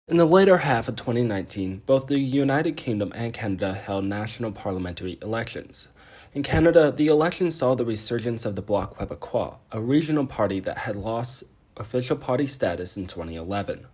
In the later half of 2019, both the United Kingdom and Canada held national parliamentary elections. In Canada, the election saw the resurgence of the Bloc Quebecois, a regional party that had lost official party status in 2011.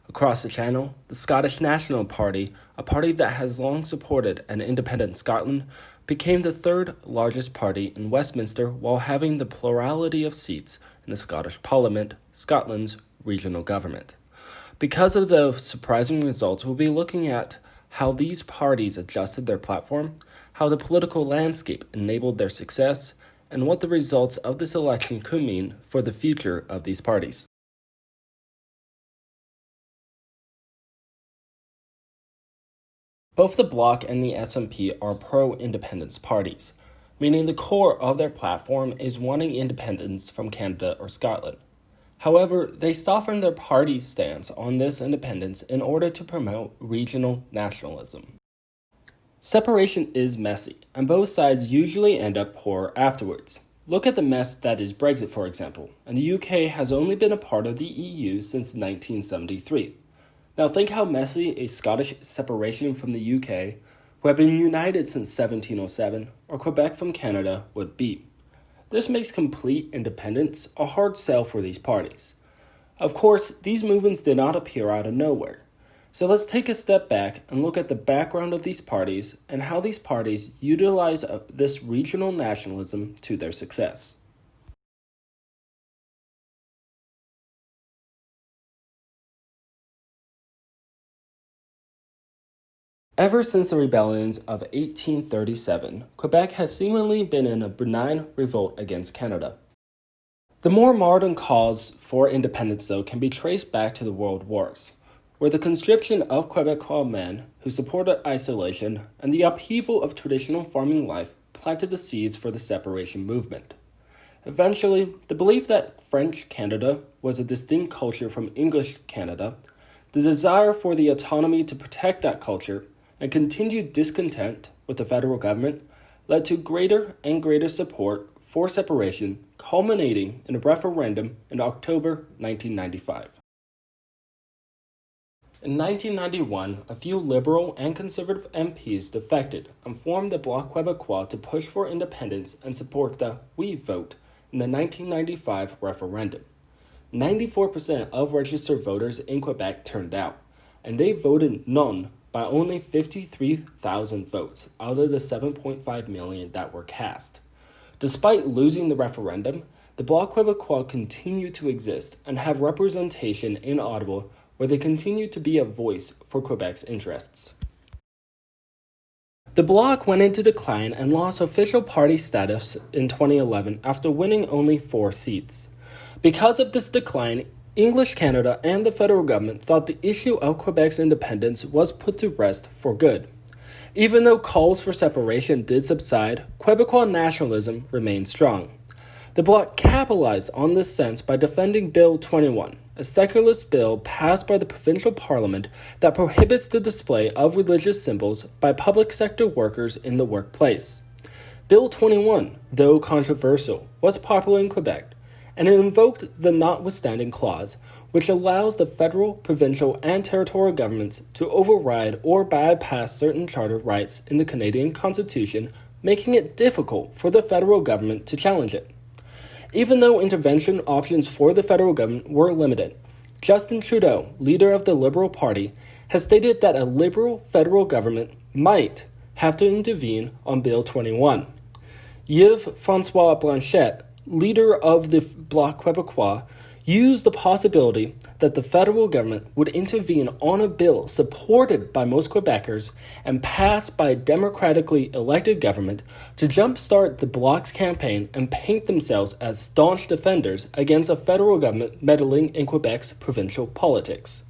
Across the Channel, the Scottish National Party, a party that has long supported an independent Scotland, became the third largest party in Westminster while having the plurality of seats in the Scottish Parliament, Scotland's regional government. Because of the surprising results, we'll be looking at how these parties adjusted their platform, how the political landscape enabled their success, and what the results of this election could mean for the future of these parties. Both the Bloc and the SNP are pro-independence parties, meaning the core of their platform is wanting independence from Canada or Scotland. However, they softened their party's stance on this independence in order to promote regional nationalism. Separation is messy, and both sides usually end up poor afterwards. Look at the mess that is Brexit, for example, and the UK has only been a part of the EU since 1973. Now think how messy a Scottish separation from the UK, who have been united since 1707, or Quebec from Canada would be. This makes complete independence a hard sell for these parties. Of course, these movements did not appear out of nowhere. So let's take a step back and look at the background of these parties and how these parties utilize this regional nationalism to their success. Ever since the rebellions of 1837, Quebec has seemingly been in a benign revolt against Canada. The more modern cause for independence, though, can be traced back to the World Wars, where the conscription of Quebecois men who supported isolation and the upheaval of traditional farming life planted the seeds for the separation movement. Eventually, the belief that French Canada was a distinct culture from English Canada, the desire for the autonomy to protect that culture, and continued discontent with the federal government led to greater and greater support for separation, culminating in a referendum in October 1995. In 1991, a few liberal and conservative MPs defected and formed the Bloc Quebecois to push for independence and support the We vote in the 1995 referendum. 94% of registered voters in Quebec turned out, and they voted non by only 53,000 votes out of the 7.5 million that were cast. Despite losing the referendum, the Bloc Quebecois continue to exist and have representation in Ottawa, where they continue to be a voice for Quebec's interests. The Bloc went into decline and lost official party status in 2011 after winning only 4 seats. Because of this decline, English Canada and the federal government thought the issue of Quebec's independence was put to rest for good. Even though calls for separation did subside, Quebecois nationalism remained strong. The Bloc capitalized on this sense by defending Bill 21, a secularist bill passed by the provincial parliament that prohibits the display of religious symbols by public sector workers in the workplace. Bill 21, though controversial, was popular in Quebec, and it invoked the notwithstanding clause, which allows the federal, provincial, and territorial governments to override or bypass certain charter rights in the Canadian Constitution, making it difficult for the federal government to challenge it. Even though intervention options for the federal government were limited, Justin Trudeau, leader of the Liberal Party, has stated that a Liberal federal government might have to intervene on Bill 21. Yves-François Blanchet, leader of the Bloc Quebecois, used the possibility that the federal government would intervene on a bill supported by most Quebecers and passed by a democratically elected government to jumpstart the Bloc's campaign and paint themselves as staunch defenders against a federal government meddling in Quebec's provincial politics.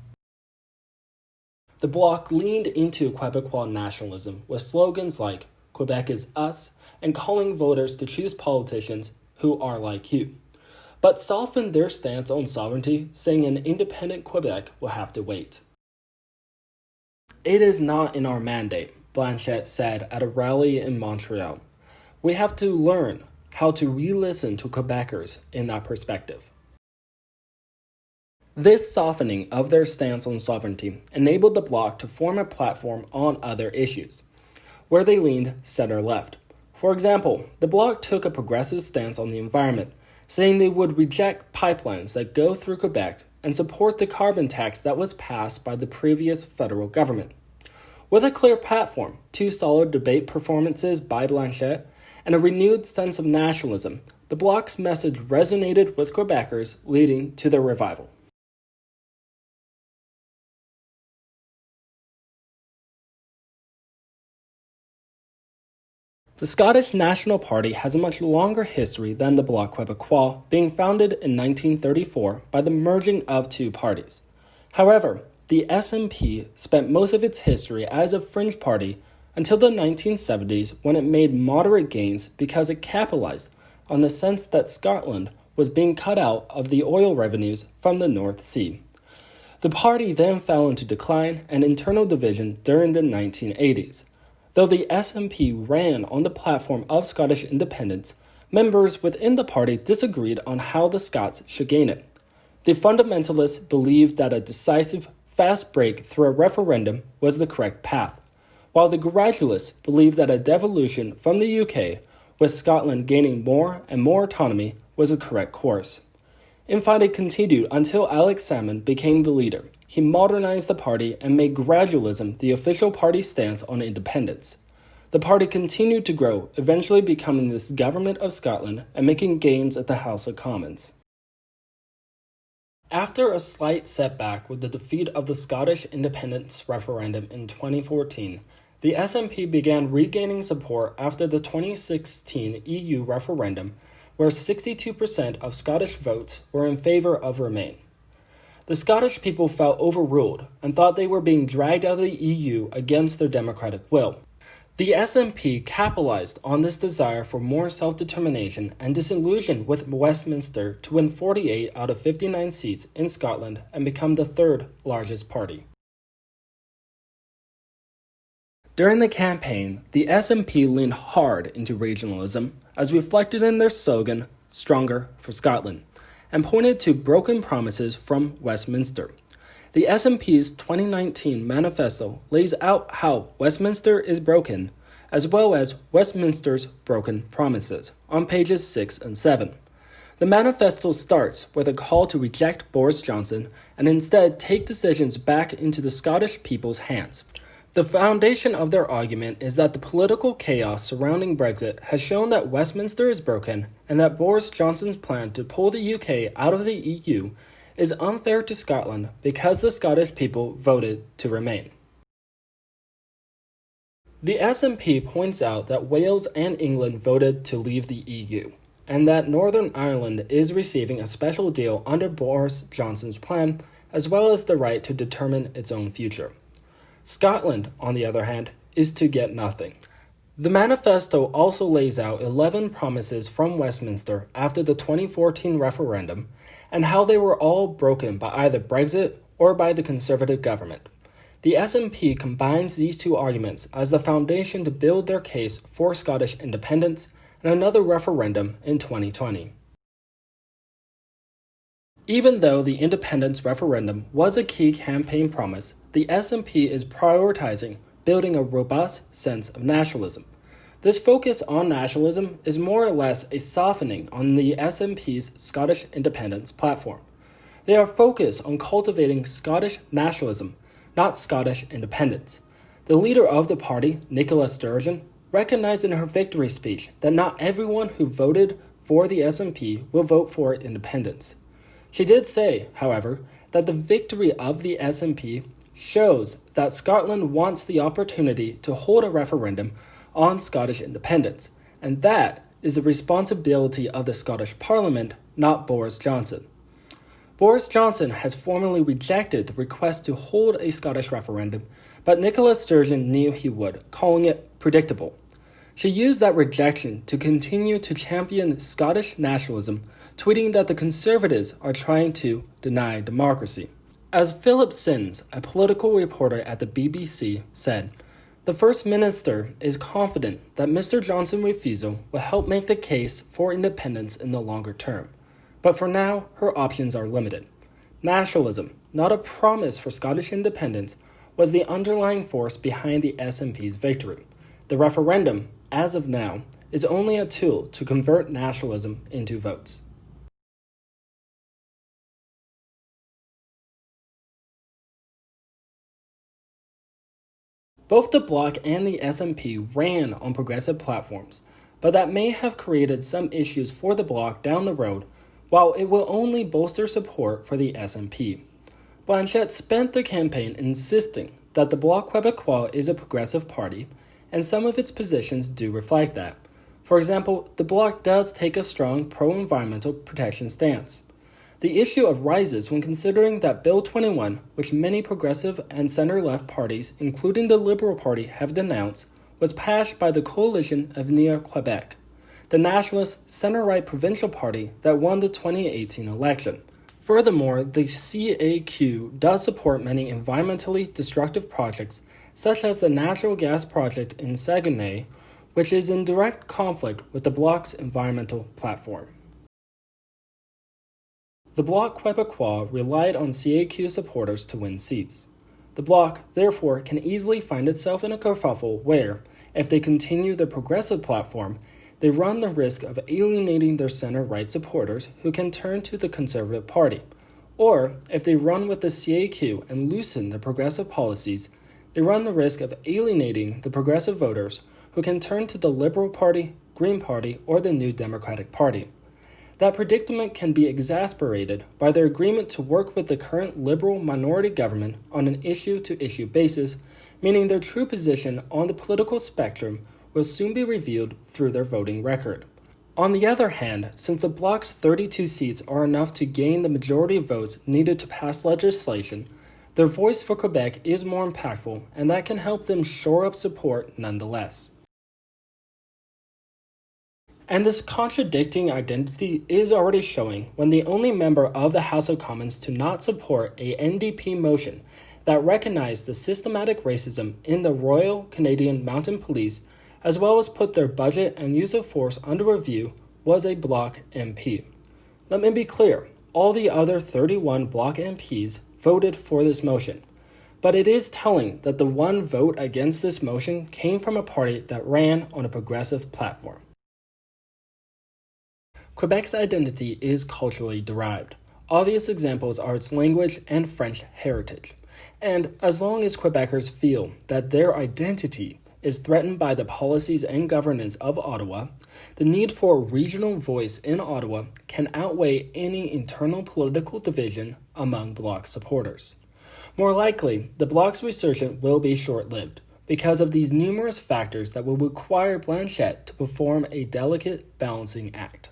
The Bloc leaned into Quebecois nationalism with slogans like "Quebec is us" and calling voters to choose politicians who are like you, but softened their stance on sovereignty, saying an independent Quebec will have to wait. It is not in our mandate, Blanchet said at a rally in Montreal. We have to learn how to re-listen to Quebecers in that perspective. This softening of their stance on sovereignty enabled the Bloc to form a platform on other issues, where they leaned center-left. For example, the Bloc took a progressive stance on the environment, saying they would reject pipelines that go through Quebec and support the carbon tax that was passed by the previous federal government. With a clear platform, 2 solid debate performances by Blanchet, and a renewed sense of nationalism, the Bloc's message resonated with Quebecers, leading to their revival. The Scottish National Party has a much longer history than the Bloc Quebecois, being founded in 1934 by the merging of 2 parties. However, the SNP spent most of its history as a fringe party until the 1970s, when it made moderate gains because it capitalized on the sense that Scotland was being cut out of the oil revenues from the North Sea. The party then fell into decline and internal division during the 1980s. Though the SNP ran on the platform of Scottish independence, members within the party disagreed on how the Scots should gain it. The fundamentalists believed that a decisive, fast break through a referendum was the correct path, while the gradualists believed that a devolution from the UK, with Scotland gaining more and more autonomy, was the correct course. Infighting continued until Alex Salmond became the leader. He modernized the party and made gradualism the official party stance on independence. The party continued to grow, eventually becoming this Government of Scotland and making gains at the House of Commons. After a slight setback with the defeat of the Scottish independence referendum in 2014, the SNP began regaining support after the 2016 EU referendum, where 62% of Scottish votes were in favor of Remain. The Scottish people felt overruled and thought they were being dragged out of the EU against their democratic will. The SNP capitalized on this desire for more self-determination and disillusioned with Westminster to win 48 out of 59 seats in Scotland and become the 3rd largest party. During the campaign, the SNP leaned hard into regionalism, as reflected in their slogan, Stronger for Scotland, and pointed to broken promises from Westminster. The SNP's 2019 manifesto lays out how Westminster is broken, as well as Westminster's broken promises, on pages 6 and 7. The manifesto starts with a call to reject Boris Johnson and instead take decisions back into the Scottish people's hands. The foundation of their argument is that the political chaos surrounding Brexit has shown that Westminster is broken and that Boris Johnson's plan to pull the UK out of the EU is unfair to Scotland because the Scottish people voted to remain. The SNP points out that Wales and England voted to leave the EU, and that Northern Ireland is receiving a special deal under Boris Johnson's plan, as well as the right to determine its own future. Scotland, on the other hand, is to get nothing. The manifesto also lays out 11 promises from Westminster after the 2014 referendum and how they were all broken by either Brexit or by the Conservative government. The SNP combines these 2 arguments as the foundation to build their case for Scottish independence and another referendum in 2020. Even though the independence referendum was a key campaign promise, the SNP is prioritizing building a robust sense of nationalism. This focus on nationalism is more or less a softening on the SNP's Scottish independence platform. They are focused on cultivating Scottish nationalism, not Scottish independence. The leader of the party, Nicola Sturgeon, recognized in her victory speech that not everyone who voted for the SNP will vote for independence. She did say, however, that the victory of the SNP shows that Scotland wants the opportunity to hold a referendum on Scottish independence, and that is the responsibility of the Scottish Parliament, not Boris Johnson. Boris Johnson has formally rejected the request to hold a Scottish referendum, but Nicola Sturgeon knew he would, calling it predictable. She used that rejection to continue to champion Scottish nationalism, tweeting that the Conservatives are trying to deny democracy. As Philip Sims, a political reporter at the BBC, said, "The First Minister is confident that Mr. Johnson's refusal will help make the case for independence in the longer term. But for now, her options are limited. Nationalism, not a promise for Scottish independence, was the underlying force behind the SNP's victory. The referendum, as of now, is only a tool to convert nationalism into votes. Both the Bloc and the SNP ran on progressive platforms, but that may have created some issues for the Bloc down the road, while it will only bolster support for the SNP. Blanchet spent the campaign insisting that the Bloc Quebecois is a progressive party, and some of its positions do reflect that. For example, the Bloc does take a strong pro-environmental protection stance. The issue arises when considering that Bill 21, which many progressive and center-left parties, including the Liberal Party, have denounced, was passed by the Coalition of Near Quebec, the nationalist center-right provincial party that won the 2018 election. Furthermore, the CAQ does support many environmentally destructive projects, such as the natural gas project in Saguenay, which is in direct conflict with the Bloc's environmental platform. The Bloc Quebecois relied on CAQ supporters to win seats. The Bloc, therefore, can easily find itself in a kerfuffle where, if they continue their progressive platform, they run the risk of alienating their center-right supporters who can turn to the Conservative Party. Or, if they run with the CAQ and loosen their progressive policies, they run the risk of alienating the progressive voters who can turn to the Liberal Party, Green Party, or the New Democratic Party. That predicament can be exacerbated by their agreement to work with the current Liberal minority government on an issue-to-issue basis, meaning their true position on the political spectrum will soon be revealed through their voting record. On the other hand, since the Bloc's 32 seats are enough to gain the majority of votes needed to pass legislation, their voice for Quebec is more impactful, and that can help them shore up support nonetheless. And this contradicting identity is already showing when the only member of the House of Commons to not support a NDP motion that recognized the systematic racism in the Royal Canadian Mounted Police, as well as put their budget and use of force under review, was a Bloc MP. Let me be clear, all the other 31 Bloc MPs voted for this motion, but it is telling that the one vote against this motion came from a party that ran on a progressive platform. Quebec's identity is culturally derived. Obvious examples are its language and French heritage. And as long as Quebecers feel that their identity is threatened by the policies and governance of Ottawa, the need for a regional voice in Ottawa can outweigh any internal political division among Bloc supporters. More likely, the Bloc's resurgence will be short-lived because of these numerous factors that will require Blanchet to perform a delicate balancing act.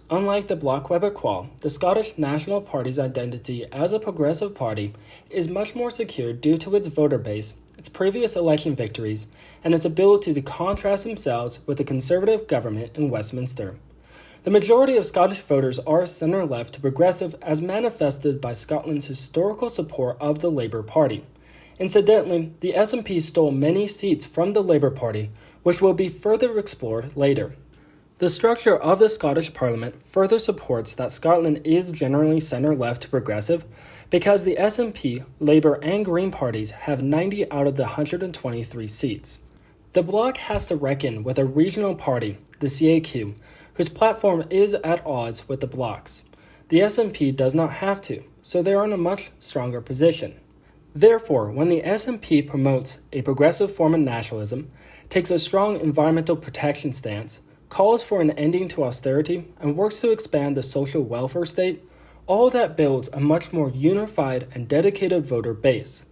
Unlike the Bloc Quebecois, the Scottish National Party's identity as a progressive party is much more secure due to its voter base, its previous election victories, and its ability to contrast themselves with the Conservative government in Westminster. The majority of Scottish voters are center-left to progressive as manifested by Scotland's historical support of the Labour Party. Incidentally, the SNP stole many seats from the Labour Party, which will be further explored later. The structure of the Scottish Parliament further supports that Scotland is generally center-left to progressive because the SNP, Labour, and Green parties have 90 out of the 123 seats. The Bloc has to reckon with a regional party, the CAQ, whose platform is at odds with the Bloc's. The SNP does not have to, so they are in a much stronger position. Therefore, when the SNP promotes a progressive form of nationalism, takes a strong environmental protection stance, calls for an ending to austerity, and works to expand the social welfare state, all that builds a much more unified and dedicated voter base.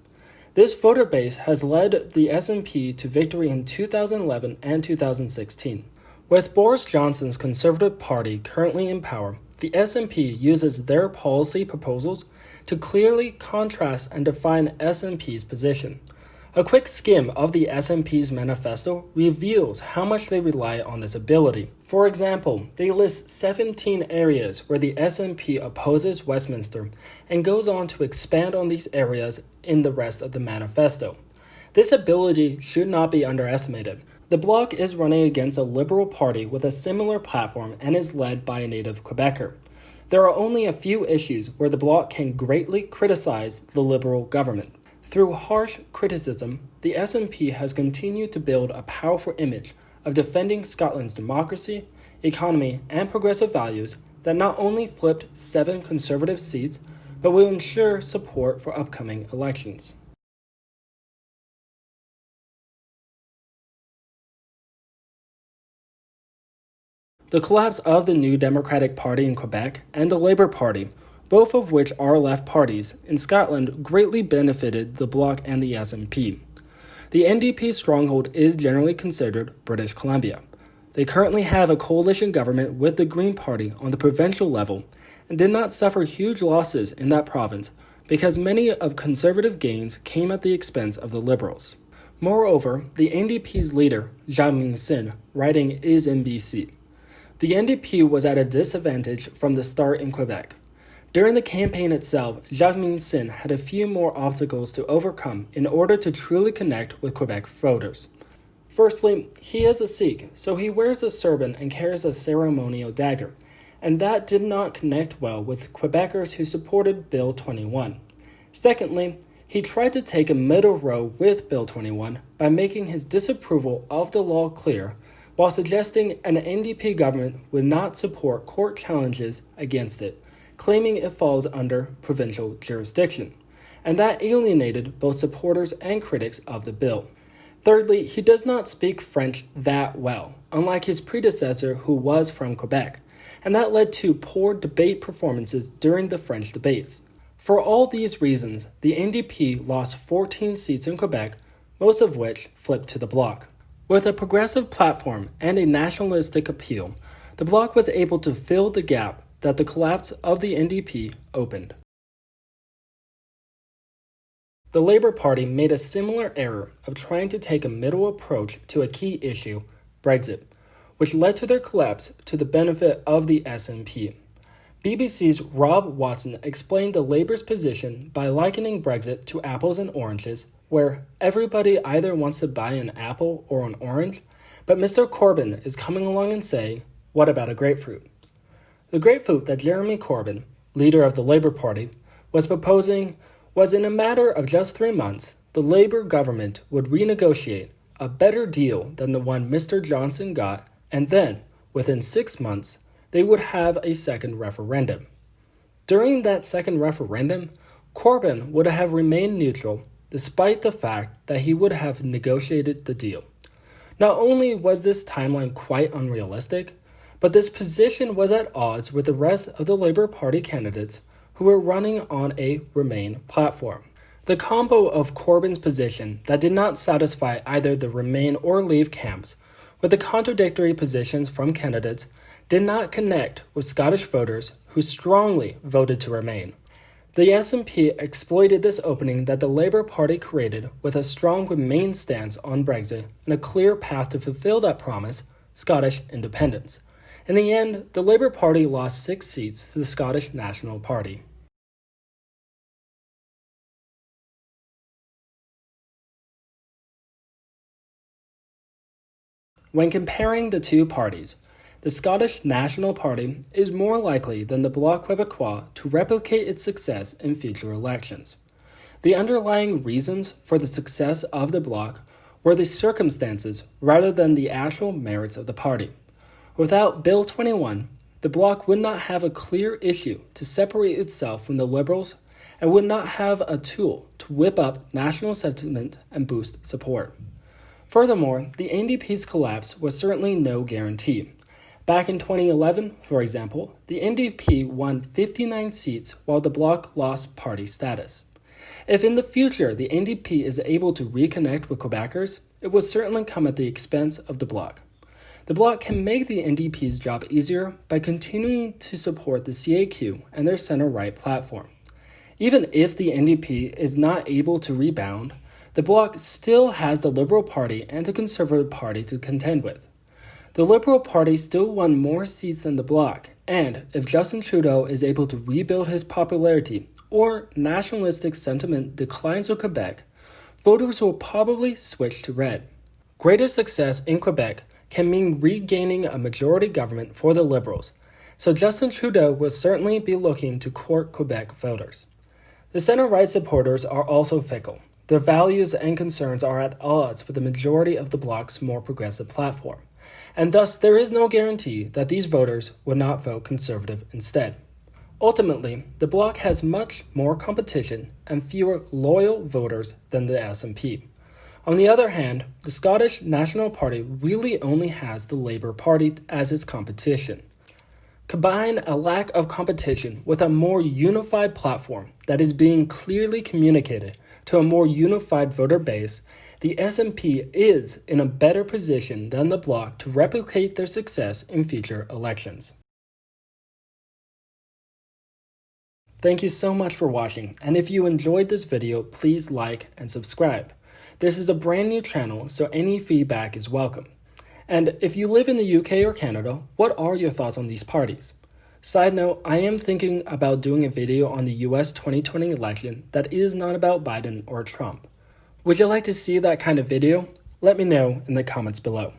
This voter base has led the SNP to victory in 2011 and 2016. With Boris Johnson's Conservative Party currently in power, the SNP uses their policy proposals to clearly contrast and define SNP's position. A quick skim of the SNP's manifesto reveals how much they rely on this ability. For example, they list 17 areas where the SNP opposes Westminster and goes on to expand on these areas in the rest of the manifesto. This ability should not be underestimated. The Bloc is running against a Liberal Party with a similar platform and is led by a native Quebecer. There are only a few issues where the Bloc can greatly criticize the Liberal government. Through harsh criticism, the SNP has continued to build a powerful image of defending Scotland's democracy, economy, and progressive values that not only flipped 7 Conservative seats, but will ensure support for upcoming elections. The collapse of the New Democratic Party in Quebec and the Labour Party, both of which are left parties, in Scotland greatly benefited the Bloc and the SNP. The NDP stronghold is generally considered British Columbia. They currently have a coalition government with the Green Party on the provincial level and did not suffer huge losses in that province because many of Conservative gains came at the expense of the Liberals. Moreover, the NDP's leader, Jacques Sin, riding is in BC. The NDP was at a disadvantage from the start in Quebec. During the campaign itself, Jacques Sin had a few more obstacles to overcome in order to truly connect with Quebec voters. Firstly, he is a Sikh, so he wears a turban and carries a ceremonial dagger, and that did not connect well with Quebecers who supported Bill 21. Secondly, he tried to take a middle road with Bill 21 by making his disapproval of the law clear, while suggesting an NDP government would not support court challenges against it, claiming it falls under provincial jurisdiction, and that alienated both supporters and critics of the bill. Thirdly, he does not speak French that well, unlike his predecessor who was from Quebec, and that led to poor debate performances during the French debates. For all these reasons, the NDP lost 14 seats in Quebec, most of which flipped to the Bloc. With a progressive platform and a nationalistic appeal, the Bloc was able to fill the gap that the collapse of the NDP opened. The Labour Party made a similar error of trying to take a middle approach to a key issue, Brexit, which led to their collapse to the benefit of the SNP. BBC's Rob Watson explained the Labour's position by likening Brexit to apples and oranges, where everybody either wants to buy an apple or an orange, but Mr. Corbyn is coming along and saying, what about a grapefruit? The grapefruit that Jeremy Corbyn, leader of the Labour Party, was proposing was in a matter of just 3 months, the Labour government would renegotiate a better deal than the one Mr. Johnson got, and then, within 6 months, they would have a second referendum. During that second referendum, Corbyn would have remained neutral despite the fact that he would have negotiated the deal. Not only was this timeline quite unrealistic, but this position was at odds with the rest of the Labour Party candidates who were running on a Remain platform. The combo of Corbyn's position that did not satisfy either the Remain or Leave camps, with the contradictory positions from candidates, did not connect with Scottish voters who strongly voted to Remain. The SNP exploited this opening that the Labour Party created with a strong Remain stance on Brexit and a clear path to fulfill that promise, Scottish independence. In the end, the Labour Party lost 6 seats to the Scottish National Party. When comparing the two parties, the Scottish National Party is more likely than the Bloc Quebecois to replicate its success in future elections. The underlying reasons for the success of the Bloc were the circumstances rather than the actual merits of the party. Without Bill 21, the Bloc would not have a clear issue to separate itself from the Liberals and would not have a tool to whip up national sentiment and boost support. Furthermore, the NDP's collapse was certainly no guarantee. Back in 2011, for example, the NDP won 59 seats while the Bloc lost party status. If in the future the NDP is able to reconnect with Quebecers, it will certainly come at the expense of the Bloc. The Bloc can make the NDP's job easier by continuing to support the CAQ and their center-right platform. Even if the NDP is not able to rebound, the Bloc still has the Liberal Party and the Conservative Party to contend with. The Liberal Party still won more seats than the Bloc, and if Justin Trudeau is able to rebuild his popularity or nationalistic sentiment declines in Quebec, voters will probably switch to red. Greater success in Quebec can mean regaining a majority government for the Liberals, so Justin Trudeau will certainly be looking to court Quebec voters. The center-right supporters are also fickle. Their values and concerns are at odds with the majority of the Bloc's more progressive platform, and thus there is no guarantee that these voters would not vote Conservative instead. Ultimately, the Bloc has much more competition and fewer loyal voters than the SNP. On the other hand, the Scottish National Party really only has the Labour Party as its competition. Combine a lack of competition with a more unified platform that is being clearly communicated to a more unified voter base, the SNP is in a better position than the Bloc to replicate their success in future elections. Thank you so much for watching, and if you enjoyed this video, please like and subscribe. This is a brand new channel, so any feedback is welcome. And if you live in the UK or Canada, what are your thoughts on these parties? Side note, I am thinking about doing a video on the US 2020 election that is not about Biden or Trump. Would you like to see that kind of video? Let me know in the comments below.